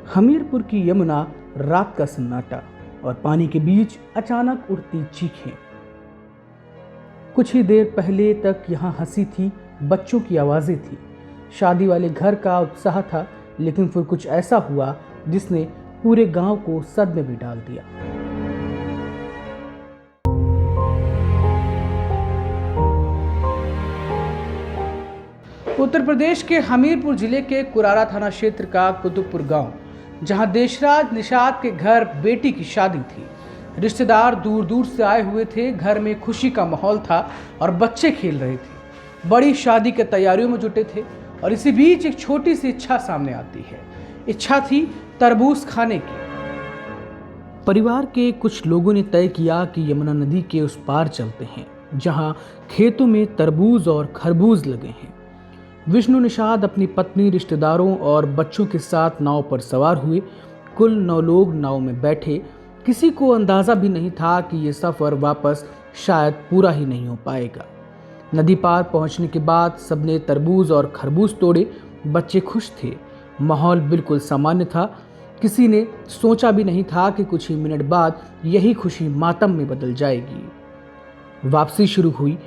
हमीरपुर की यमुना, रात का सन्नाटा और पानी के बीच अचानक उठती चीखें। कुछ ही देर पहले तक यहाँ हंसी थी, बच्चों की आवाजें थी, शादी वाले घर का उत्साह था, लेकिन फिर कुछ ऐसा हुआ जिसने पूरे गांव को सदमे में डाल दिया। उत्तर प्रदेश के हमीरपुर जिले के कुरारा थाना क्षेत्र का कुतुबपुर गांव, जहां देशराज निषाद के घर बेटी की शादी थी। रिश्तेदार दूर दूर से आए हुए थे। घर में खुशी का माहौल था और बच्चे खेल रहे थे। बड़ी शादी के तैयारियों में जुटे थे और इसी बीच एक छोटी सी इच्छा सामने आती है। इच्छा थी तरबूज खाने की। परिवार के कुछ लोगों ने तय किया कि यमुना नदी के उस पार चलते हैं, जहां खेतों में तरबूज और खरबूज लगे हैं। विष्णु निषाद अपनी पत्नी, रिश्तेदारों और बच्चों के साथ नाव पर सवार हुए। कुल 9 लोग नाव में बैठे। किसी को अंदाजा भी नहीं था कि ये सफर वापस शायद पूरा ही नहीं हो पाएगा। नदी पार पहुंचने के बाद सबने तरबूज और खरबूज तोड़े। बच्चे खुश थे। माहौल बिल्कुल सामान्य था। किसी ने सोचा भी नहीं था कि कुछ ही मिनट बाद यही खुशी मातम में बदल जाएगी। वापसी शुरू हुई।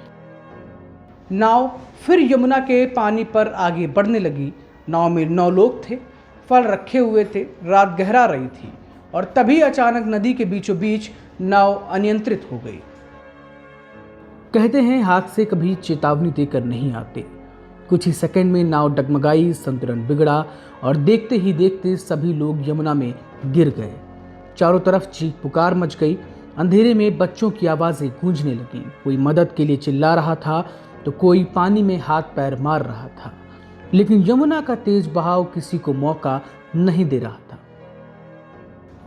नाव फिर यमुना के पानी पर आगे बढ़ने लगी। नाव में 9 लोग थे। फल रखे हुए थे। रात गहरा रही थी और तभी अचानक नदी के बीचों बीच नाव अनियंत्रित हो गई। कहते हैं हादसे कभी चेतावनी देकर नहीं आते। कुछ ही सेकंड में नाव डगमगाई, संतुलन बिगड़ा और देखते ही देखते सभी लोग यमुना में गिर गए। चारों तरफ चीख पुकार मच गई। अंधेरे में बच्चों की आवाजें गूंजने लगी। कोई मदद के लिए चिल्ला रहा था तो कोई पानी में हाथ पैर मार रहा था, लेकिन यमुना का तेज बहाव किसी को मौका नहीं दे रहा था।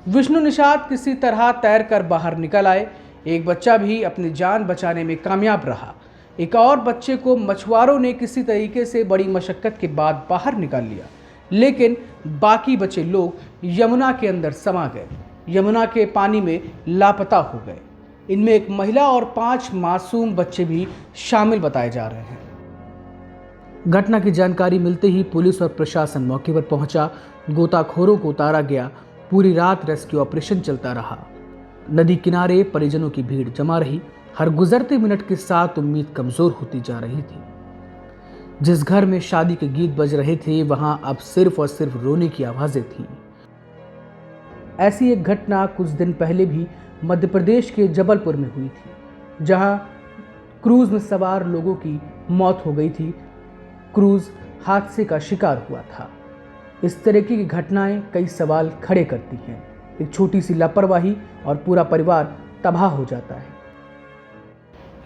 विष्णु निषाद किसी तरह तैरकर बाहर निकल आए। एक बच्चा भी अपनी जान बचाने में कामयाब रहा। एक और बच्चे को मछुआरों ने किसी तरीके से बड़ी मशक्कत के बाद बाहर निकाल लिया, लेकिन बाकी बचे लोग यमुना के अंदर समा गए। यमुना के पानी में लापता हो गए। इनमें एक महिला और 5 मासूम बच्चे भी शामिल बताए जा रहे हैं। घटना की जानकारी मिलते ही पुलिस और प्रशासन मौके पर पहुंचा। गोताखोरों को उतारा गया। पूरी रात रेस्क्यू ऑपरेशन चलता रहा। नदी किनारे परिजनों की भीड़ जमा रही। हर गुजरते मिनट के साथ उम्मीद कमजोर होती जा रही थी। जिस घर में शादी के गीत बज रहे थे, वहां अब सिर्फ और सिर्फ रोने की आवाजें थीं। ऐसी एक घटना कुछ दिन पहले भी मध्य प्रदेश के जबलपुर में हुई थी, जहां क्रूज में सवार लोगों की मौत हो गई थी। क्रूज हादसे का शिकार हुआ था। इस तरह की घटनाएं कई सवाल खड़े करती हैं। एक छोटी सी लापरवाही और पूरा परिवार तबाह हो जाता है।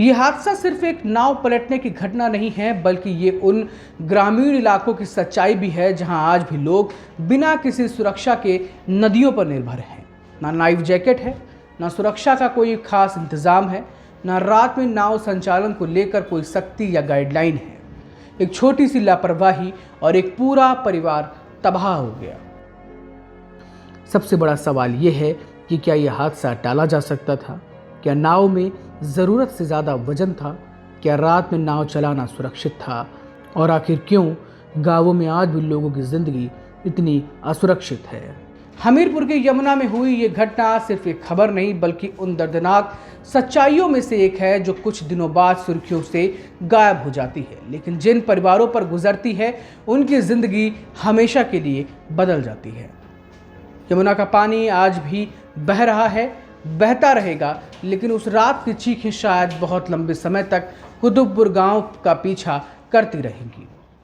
यह हादसा सिर्फ एक नाव पलटने की घटना नहीं है, बल्कि ये उन ग्रामीण इलाकों की सच्चाई भी है जहां आज भी लोग बिना किसी सुरक्षा के नदियों पर निर्भर हैं। ना लाइफ जैकेट है, ना सुरक्षा का कोई खास इंतजाम है, ना रात में नाव संचालन को लेकर कोई सख्ती या गाइडलाइन है। एक छोटी सी लापरवाही और एक पूरा परिवार तबाह हो गया। सबसे बड़ा सवाल यह है कि क्या यह हादसा टाला जा सकता था? क्या नाव में ज़रूरत से ज़्यादा वजन था? क्या रात में नाव चलाना सुरक्षित था? और आखिर क्यों गांवों में आज भी लोगों की ज़िंदगी इतनी असुरक्षित है? हमीरपुर के यमुना में हुई ये घटना सिर्फ एक खबर नहीं, बल्कि उन दर्दनाक सच्चाइयों में से एक है जो कुछ दिनों बाद सुर्खियों से गायब हो जाती है, लेकिन जिन परिवारों पर गुजरती है उनकी ज़िंदगी हमेशा के लिए बदल जाती है। यमुना का पानी आज भी बह रहा है, बहता रहेगा, लेकिन उस रात की चीखें शायद बहुत लंबे समय तक कुतुबपुर गांव का पीछा करती रहेंगी।